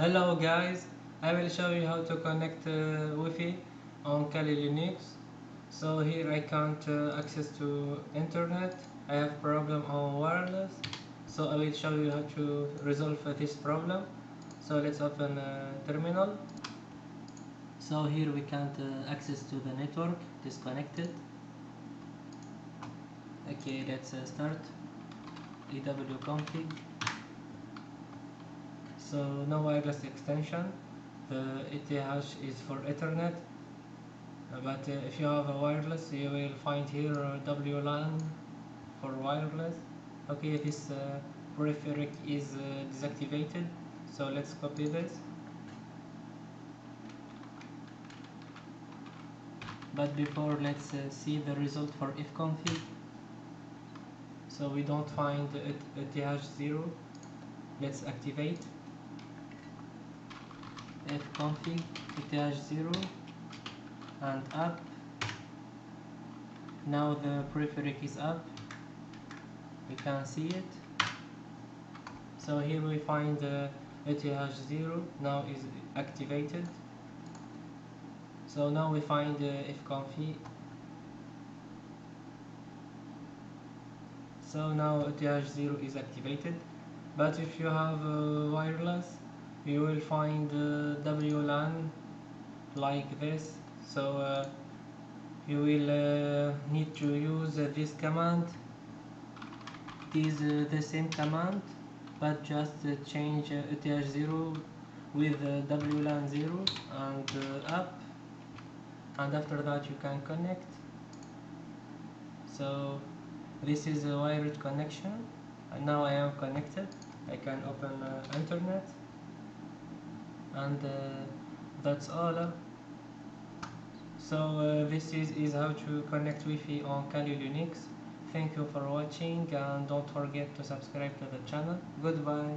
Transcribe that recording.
Hello guys, I will show you how to connect Wi-Fi on Kali Linux. So here I can't access to internet. I have problem on wireless. So I will show you how to resolve this problem. So let's open terminal. So here we can't access to the network, disconnected. Okay, let's start EW config. So no wireless extension. The ETH is for Ethernet, but if you have a wireless, you will find here WLAN for wireless. Okay, this peripheral is deactivated, so let's copy this. But before, let's see the result for ifconfig. So we don't find ETH0. Let's activate ifconfig ETH0 and up. Now the peripheral is up. You can see it. So here we find ETH0 now is activated. So now we find ifconfig. So now ETH0 is activated. But if you have wireless, you will find WLAN like this. So you will need to use this command. It is the same command, but just change ETH0 with WLAN 0 and up, and after that you can connect. So this is a wired connection, and now I am connected. I can open internet, and that's all. So this is how to connect Wi-Fi on Kali Linux. Thank you for watching, and don't forget to subscribe to the channel. Goodbye.